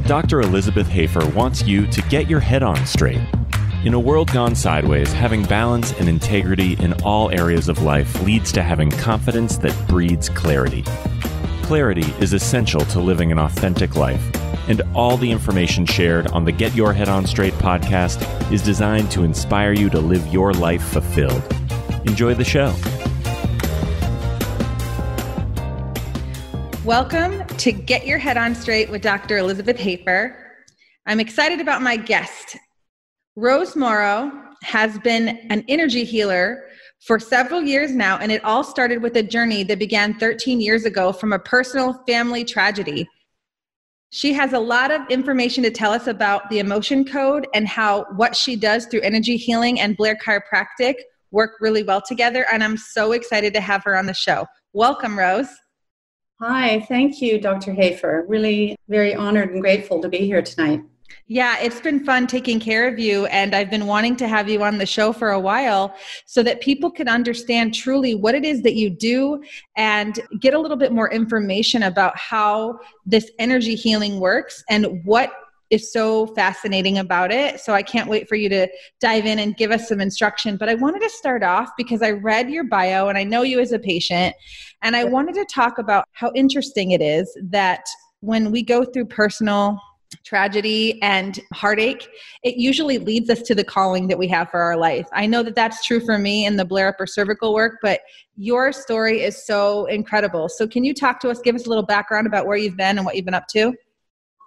Dr. Elizabeth Hoefer wants you to get your head on straight. In a world gone sideways, having balance and integrity in all areas of life leads to having confidence that breeds clarity. Clarity is essential to living an authentic life, and all the information shared on the Get Your Head On Straight podcast is designed to inspire you to live your life fulfilled. Enjoy the show. Welcome to Get Your Head On Straight with Dr. Elizabeth Hoefer. I'm excited about my guest. Rose Morro has been an energy healer for several years now, and it all started with a journey that began 13 years ago from a personal family tragedy. She has a lot of information to tell us about the emotion code and how what she does through energy healing and Blair Chiropractic work really well together, and I'm so excited to have her on the show. Welcome, Rose. Hi, thank you, Dr. Hoefer. Really very honored and grateful to be here tonight. Yeah, it's been fun taking care of you, and I've been wanting to have you on the show for a while so that people can understand truly what it is that you do and get a little bit more information about how this energy healing works and what is so fascinating about it. So I can't wait for you to dive in and give us some instruction. But I wanted to start off because I read your bio and I know you as a patient, and I wanted to talk about how interesting it is that when we go through personal tragedy and heartache, it usually leads us to the calling that we have for our life. I know that that's true for me in the Blair upper cervical work, but your story is so incredible. So can you talk to us, give us a little background about where you've been and what you've been up to?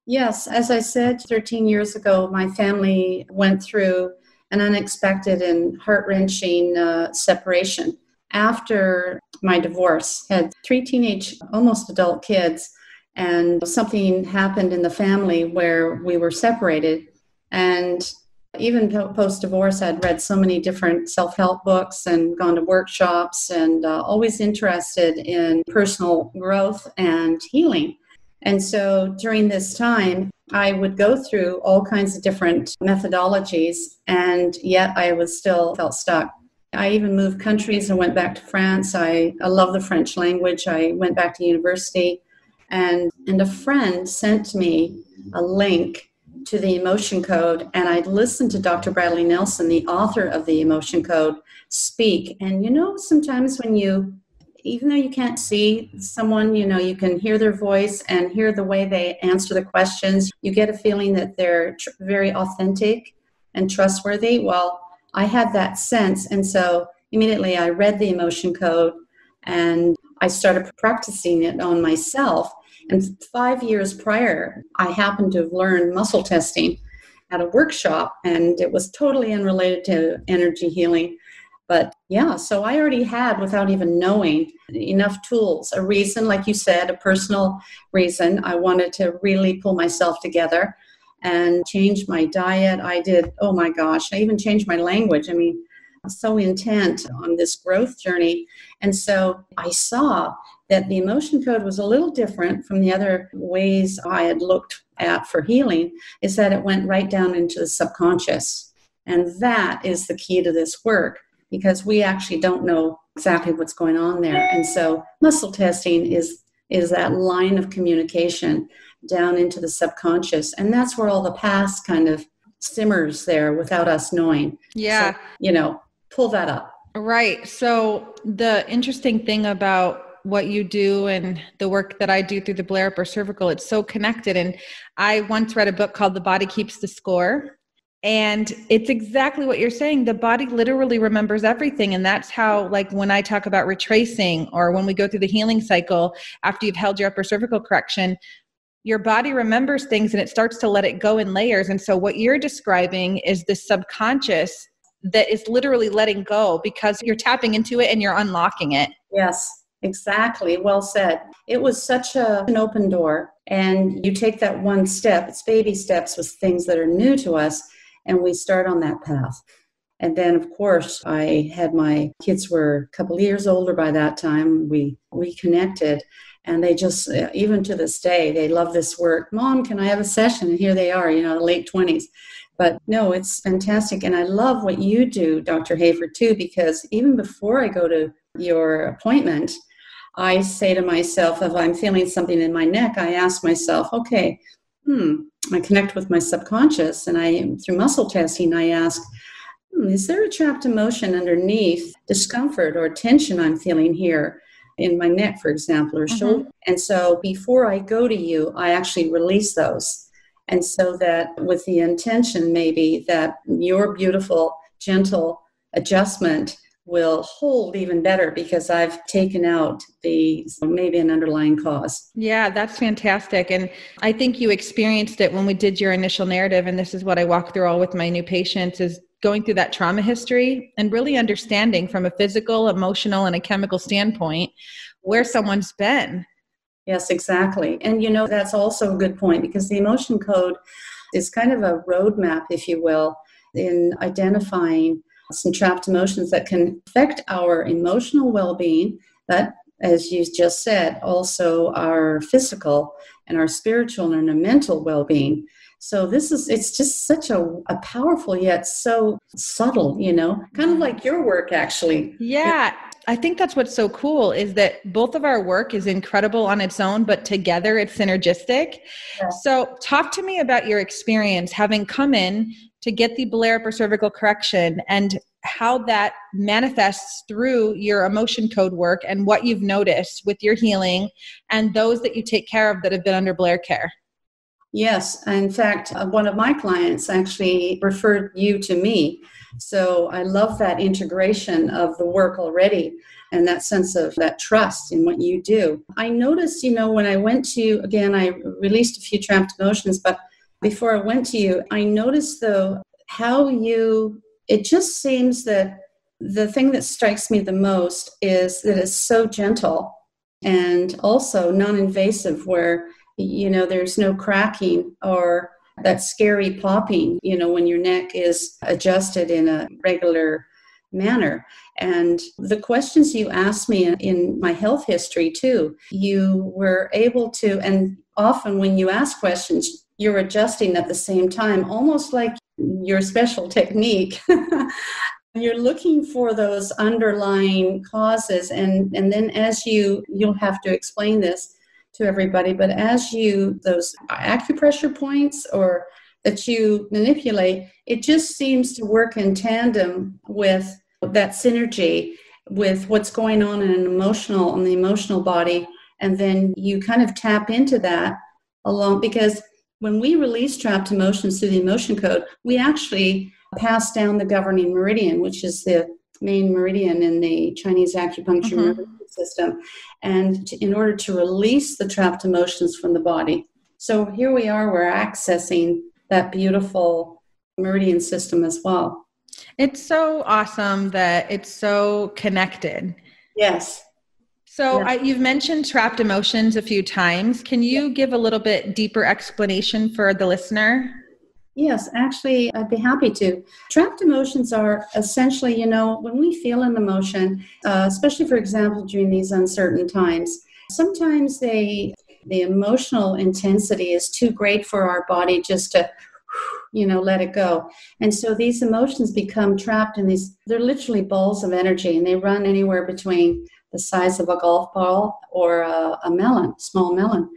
Yes, as I said, 13 years ago, my family went through an unexpected and heart-wrenching separation. After my divorce, had 3 teenage, almost adult kids, and something happened in the family where we were separated. And even post-divorce, I'd read so many different self-help books and gone to workshops and always interested in personal growth and healing. And so during this time, I would go through all kinds of different methodologies, and yet I was still felt stuck. I even moved countries and went back to France. I love the French language. I went back to university, and a friend sent me a link to the emotion code, and I'd listened to Dr. Bradley Nelson, the author of the emotion code, speak. And sometimes when even though you can't see someone, you can hear their voice and hear the way they answer the questions. You get a feeling that they're very authentic and trustworthy. Well, I had that sense. And so immediately I read the emotion code and I started practicing it on myself. And 5 years prior, I happened to have learned muscle testing at a workshop, and it was totally unrelated to energy healing. But yeah, so I already had, without even knowing, enough tools, a reason, like you said, a personal reason. I wanted to really pull myself together and change my diet. I did, oh my gosh, I even changed my language. I mean, I'm so intent on this growth journey. And so I saw that the emotion code was a little different from the other ways I had looked at for healing, is that it went right down into the subconscious. And that is the key to this work, because we actually don't know exactly what's going on there. And so muscle testing is that line of communication down into the subconscious. And that's where all the past kind of simmers there without us knowing. Yeah. So, pull that up. Right. So the interesting thing about what you do and the work that I do through the Blair upper cervical, it's so connected. And I once read a book called The Body Keeps the Score. And it's exactly what you're saying. The body literally remembers everything. And that's how, like when I talk about retracing, or when we go through the healing cycle after you've held your upper cervical correction, your body remembers things and it starts to let it go in layers. And so what you're describing is the subconscious that is literally letting go because you're tapping into it and you're unlocking it. Yes, exactly. Well said. It was such an open door. And you take that one step, it's baby steps with things that are new to us. And we start on that path. And then, of course, my kids were a couple of years older by that time. We reconnected, and they just, even to this day, they love this work. Mom, can I have a session? And here they are, late 20s. But no, it's fantastic. And I love what you do, Dr. Hoefer, too, because even before I go to your appointment, I say to myself, if I'm feeling something in my neck, I ask myself, okay, I connect with my subconscious, and through muscle testing, I ask, is there a trapped emotion underneath discomfort or tension I'm feeling here in my neck, for example, or shoulder? And so before I go to you, I actually release those. And so that with the intention maybe that your beautiful, gentle adjustment will hold even better because I've taken out maybe an underlying cause. Yeah, that's fantastic. And I think you experienced it when we did your initial narrative. And this is what I walk through all with my new patients, is going through that trauma history and really understanding from a physical, emotional, and a chemical standpoint where someone's been. Yes, exactly. And that's also a good point, because the emotion code is kind of a roadmap, if you will, in identifying some trapped emotions that can affect our emotional well-being, but as you just said, also our physical and our spiritual and our mental well-being. So it's just such a powerful yet so subtle, kind of like your work, actually. Yeah. I think that's what's so cool, is that both of our work is incredible on its own, but together it's synergistic. Yeah. So talk to me about your experience having come in to get the Blair upper cervical correction and how that manifests through your emotion code work and what you've noticed with your healing and those that you take care of that have been under Blair care. Yes. In fact, one of my clients actually referred you to me. So I love that integration of the work already and that sense of that trust in what you do. I noticed, when I went to you, again, I released a few trapped emotions, but before I went to you, I noticed though it just seems that the thing that strikes me the most is that it's so gentle and also non-invasive, where there's no cracking or that scary popping, when your neck is adjusted in a regular manner. And the questions you asked me in my health history too, you were able to, and often when you ask questions, you're adjusting at the same time, almost like your special technique. You're looking for those underlying causes. And then as you'll have to explain this to everybody, but as those acupressure points or that you manipulate, it just seems to work in tandem with that synergy with what's going on in the emotional body. And then you kind of tap into that along, because when we release trapped emotions through the emotion code, we actually pass down the governing meridian, which is the main meridian in the Chinese acupuncture meridian system, and in order to release the trapped emotions from the body. So here we are, we're accessing that beautiful meridian system as well. It's so awesome that it's so connected. Yes. So you've mentioned trapped emotions a few times. Can you give a little bit deeper explanation for the listener? Yes, actually, I'd be happy to. Trapped emotions are essentially, when we feel an emotion, especially, for example, during these uncertain times, sometimes the emotional intensity is too great for our body just to, let it go. And so these emotions become trapped in they're literally balls of energy, and they run anywhere between the size of a golf ball or a small melon.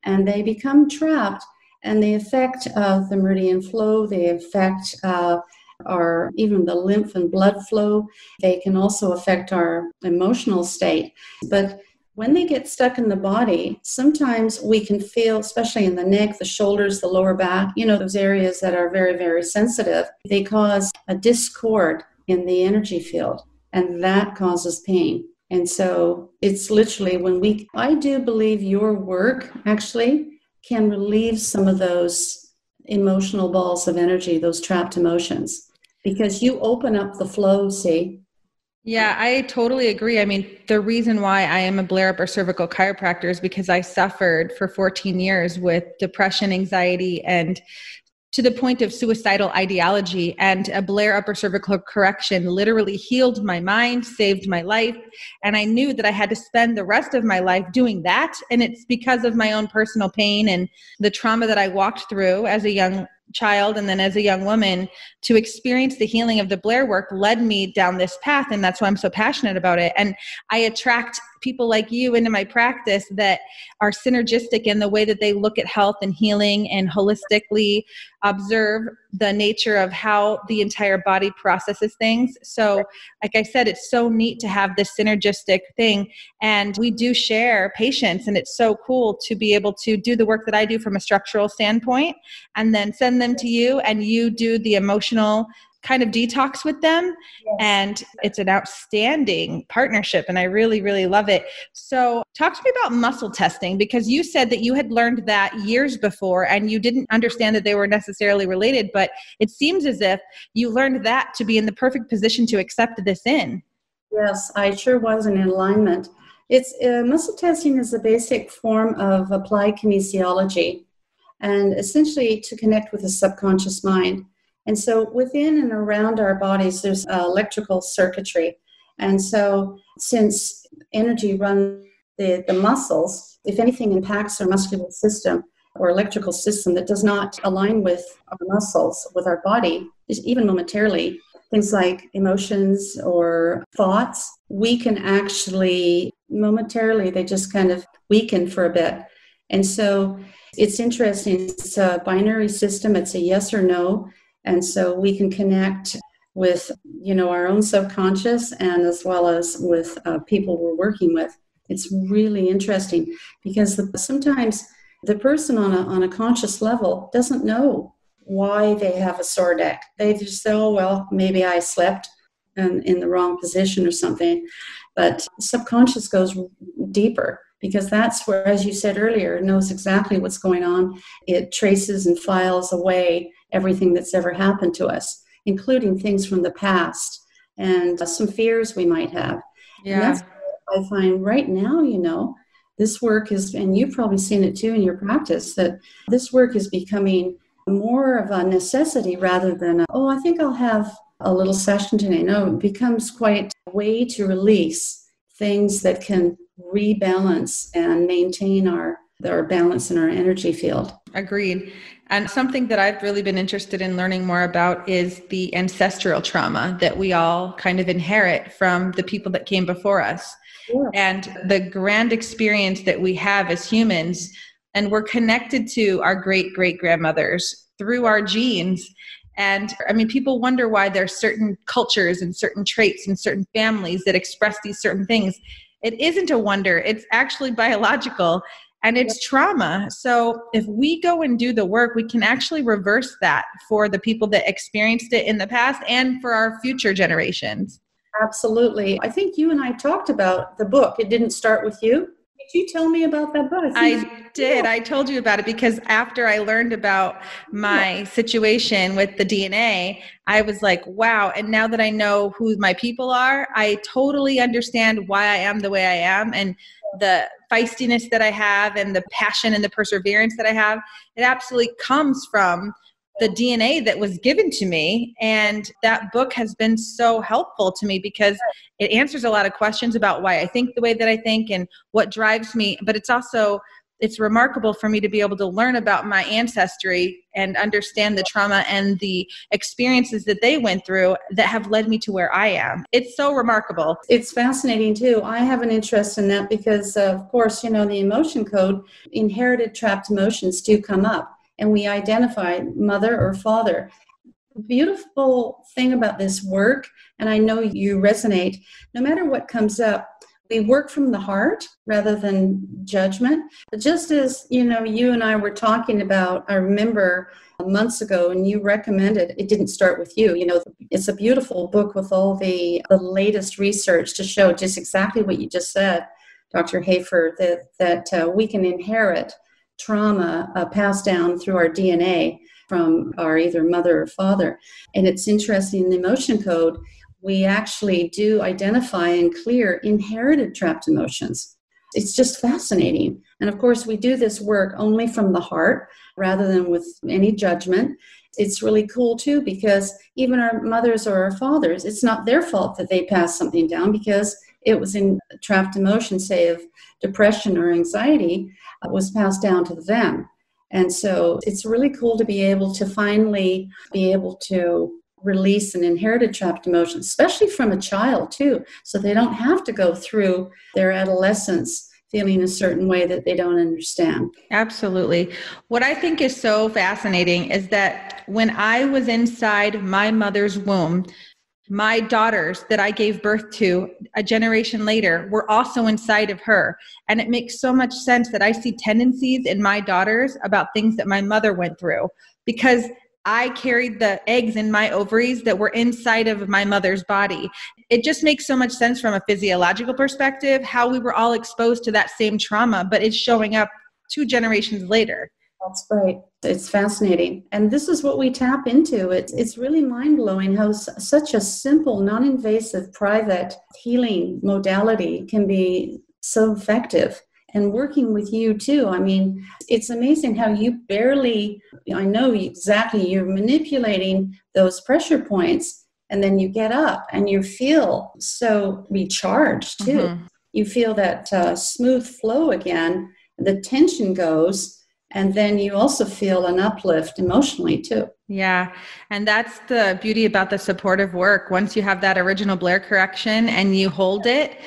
And they become trapped. And they affect the meridian flow. They affect even the lymph and blood flow. They can also affect our emotional state. But when they get stuck in the body, sometimes we can feel, especially in the neck, the shoulders, the lower back, those areas that are very, very sensitive, they cause a discord in the energy field, and that causes pain. And so it's literally I do believe your work actually can relieve some of those emotional balls of energy, those trapped emotions, because you open up the flow, see? Yeah, I totally agree. I mean, the reason why I am a Blair upper cervical chiropractor is because I suffered for 14 years with depression, anxiety, and to the point of suicidal ideology. And a Blair upper cervical correction literally healed my mind, saved my life. And I knew that I had to spend the rest of my life doing that. And it's because of my own personal pain and the trauma that I walked through as a young child and then as a young woman. To experience the healing of the Blair work led me down this path. And that's why I'm so passionate about it. And I attract people like you into my practice that are synergistic in the way that they look at health and healing and holistically observe the nature of how the entire body processes things. So like I said, it's so neat to have this synergistic thing. And we do share patients, and it's so cool to be able to do the work that I do from a structural standpoint and then send them to you, and you do the emotional kind of detox with them. Yes. And it's an outstanding partnership, and I really, really love it. So talk to me about muscle testing, because you said that you had learned that years before and you didn't understand that they were necessarily related, but it seems as if you learned that to be in the perfect position to accept this in. Yes, I sure was in alignment. It's muscle testing is a basic form of applied kinesiology, and essentially to connect with the subconscious mind. And so within and around our bodies, there's electrical circuitry. And so since energy runs the muscles, if anything impacts our muscular system or electrical system that does not align with our muscles, with our body, even momentarily, things like emotions or thoughts, we can actually momentarily, they just kind of weaken for a bit. And so it's interesting. It's a binary system. It's a yes or no. And so we can connect with, our own subconscious and as well as with people we're working with. It's really interesting because sometimes the person on a conscious level doesn't know why they have a sore neck. They just say, oh, well, maybe I slept in the wrong position or something. But subconscious goes deeper because that's where, as you said earlier, it knows exactly what's going on. It traces and files away everything that's ever happened to us, including things from the past and some fears we might have. Yeah. And that's what I find right now, this work is, and you've probably seen it too in your practice, that this work is becoming more of a necessity rather than, I think I'll have a little session today. No, it becomes quite a way to release things that can rebalance and maintain our balance in our energy field. Agreed. And something that I've really been interested in learning more about is the ancestral trauma that we all kind of inherit from the people that came before us. Sure. And the grand experience that we have as humans, and we're connected to our great-great-grandmothers through our genes. And I mean, people wonder why there's certain cultures and certain traits and certain families that express these certain things. It isn't a wonder. It's actually biological. And it's trauma. So if we go and do the work, we can actually reverse that for the people that experienced it in the past and for our future generations. Absolutely. I think you and I talked about the book. It didn't start with you. Did you tell me about that book? I did. I told you about it because after I learned about my situation with the DNA, I was like, wow. And now that I know who my people are, I totally understand why I am the way I am. And the feistiness that I have and the passion and the perseverance that I have, it absolutely comes from the DNA that was given to me. And that book has been so helpful to me because it answers a lot of questions about why I think the way that I think and what drives me. But it's remarkable for me to be able to learn about my ancestry and understand the trauma and the experiences that they went through that have led me to where I am. It's so remarkable. It's fascinating too. I have an interest in that because, of course, the emotion code, inherited trapped emotions do come up, and we identify mother or father. The beautiful thing about this work, and I know you resonate, no matter what comes up, we work from the heart rather than judgment. Just as, you and I were talking about, I remember months ago, and you recommended, it didn't start with you. It's a beautiful book with all the latest research to show just exactly what you just said, Dr. Hoefer, that we can inherit trauma passed down through our DNA from our either mother or father. And it's interesting, in the emotion code, we actually do identify and clear inherited trapped emotions. It's just fascinating. And of course, we do this work only from the heart rather than with any judgment. It's really cool too, because even our mothers or our fathers, it's not their fault that they passed something down because it was in trapped emotion, say of depression or anxiety, was passed down to them. And so it's really cool to be able to finally be able to release an inherited trapped emotion, especially from a child too, so they don't have to go through their adolescence feeling a certain way that they don't understand. Absolutely. What I think is so fascinating is that when I was inside my mother's womb, my daughters that I gave birth to a generation later were also inside of her. And it makes so much sense that I see tendencies in my daughters about things that my mother went through, because I carried the eggs in my ovaries that were inside of my mother's body. It just makes so much sense from a physiological perspective, how we were all exposed to that same trauma, but it's showing up 2 generations later. That's right. It's fascinating. And this is what we tap into. It's really mind-blowing how such a simple, non-invasive, private healing modality can be so effective. And working with you too. I mean, it's amazing how you I know exactly, you're manipulating those pressure points, and then you get up and you feel so recharged too. Mm-hmm. You feel that smooth flow again, the tension goes, and then you also feel an uplift emotionally too. Yeah. And that's the beauty about the supportive work. Once you have that original Blair correction and you hold it,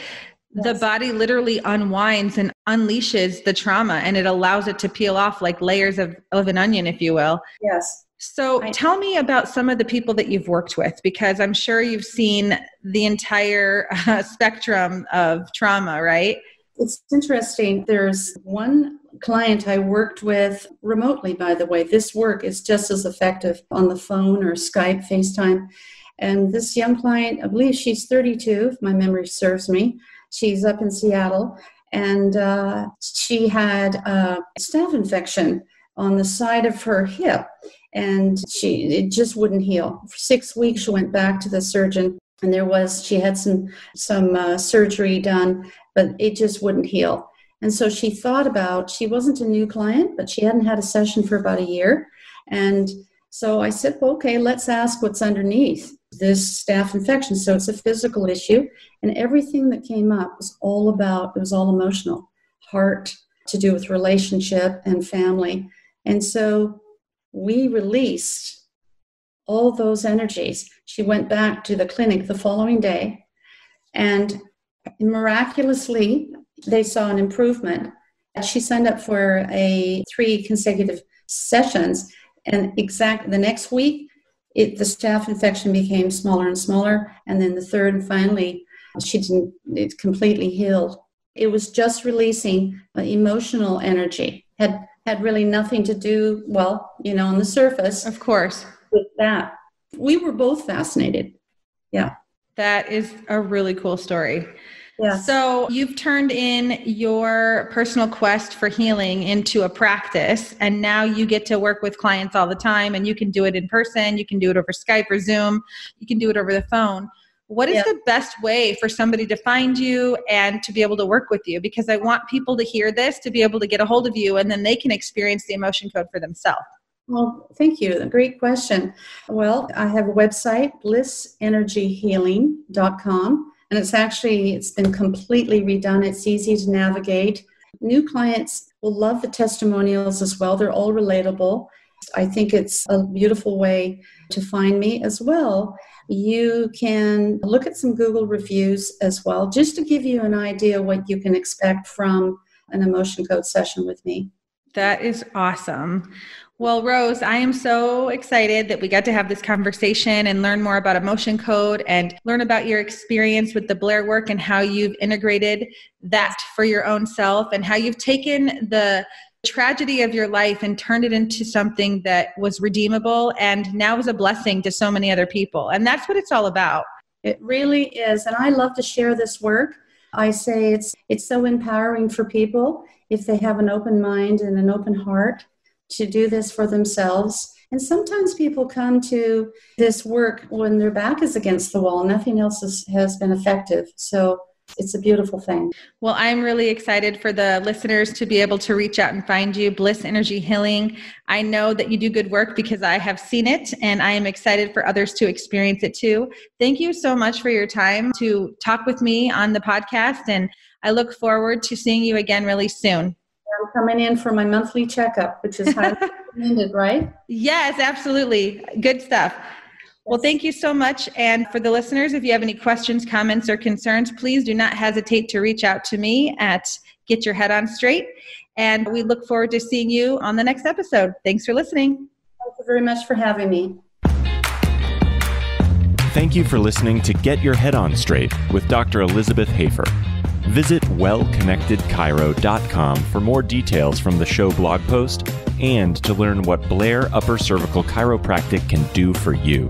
the body literally unwinds and unleashes the trauma, and it allows it to peel off like layers of an onion, if you will. Yes. So tell me about some of the people that you've worked with, because I'm sure you've seen the entire spectrum of trauma, right? It's interesting. There's one client I worked with remotely, by the way. This work is just as effective on the phone or Skype, FaceTime. And this young client, I believe she's 32, if my memory serves me. She's up in Seattle, and she had a staph infection on the side of her hip, and it just wouldn't heal. For 6 weeks, she went back to the surgeon, and she had some surgery done, but it just wouldn't heal. And so she wasn't a new client, but she hadn't had a session for about a year. And so I said, well, okay, let's ask what's underneath this staph infection. So it's a physical issue, and everything that came up was all emotional, heart, to do with relationship and family. And so we released all those energies. She went back to the clinic the following day, and miraculously, they saw an improvement. She signed up for 3 consecutive sessions, and the next week, the staph infection became smaller and smaller, and then the third and finally, it completely healed. It was just releasing emotional energy. Had really nothing to do, on the surface. Of course. With that. We were both fascinated. Yeah. That is a really cool story. Yeah. So you've turned in your personal quest for healing into a practice, and now you get to work with clients all the time, and you can do it in person. You can do it over Skype or Zoom. You can do it over the phone. What is the best way for somebody to find you and to be able to work with you? Because I want people to hear this, to be able to get a hold of you, and then they can experience the emotion code for themselves. Well, thank you. A great question. Well, I have a website, blissenergyhealing.com. And it's been completely redone. It's easy to navigate. New clients will love the testimonials as well. They're all relatable. I think it's a beautiful way to find me as well. You can look at some Google reviews as well, just to give you an idea what you can expect from an emotion code session with me. That is awesome. Well, Rose, I am so excited that we got to have this conversation and learn more about emotion code and learn about your experience with the Blair work and how you've integrated that for your own self and how you've taken the tragedy of your life and turned it into something that was redeemable and now is a blessing to so many other people. And that's what it's all about. It really is. And I love to share this work. I say it's so empowering for people if they have an open mind and an open heart to do this for themselves. And sometimes people come to this work when their back is against the wall. Nothing else has been effective. So it's a beautiful thing. Well, I'm really excited for the listeners to be able to reach out and find you, Bliss Energy Healing. I know that you do good work because I have seen it, and I am excited for others to experience it too. Thank you so much for your time to talk with me on the podcast, and I look forward to seeing you again really soon. I'm coming in for my monthly checkup, which is highly recommended, right? Yes, absolutely. Good stuff. Well, thank you so much. And for the listeners, if you have any questions, comments, or concerns, please do not hesitate to reach out to me at Get Your Head On Straight. And we look forward to seeing you on the next episode. Thanks for listening. Thank you very much for having me. Thank you for listening to Get Your Head On Straight with Dr. Elizabeth Hoefer. Visit wellconnectedchiro.com for more details from the show blog post and to learn what Blair Upper Cervical Chiropractic can do for you.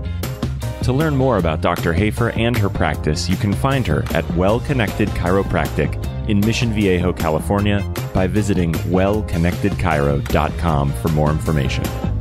To learn more about Dr. Hoefer and her practice, you can find her at Well Connected Chiropractic in Mission Viejo, California by visiting wellconnectedchiro.com for more information.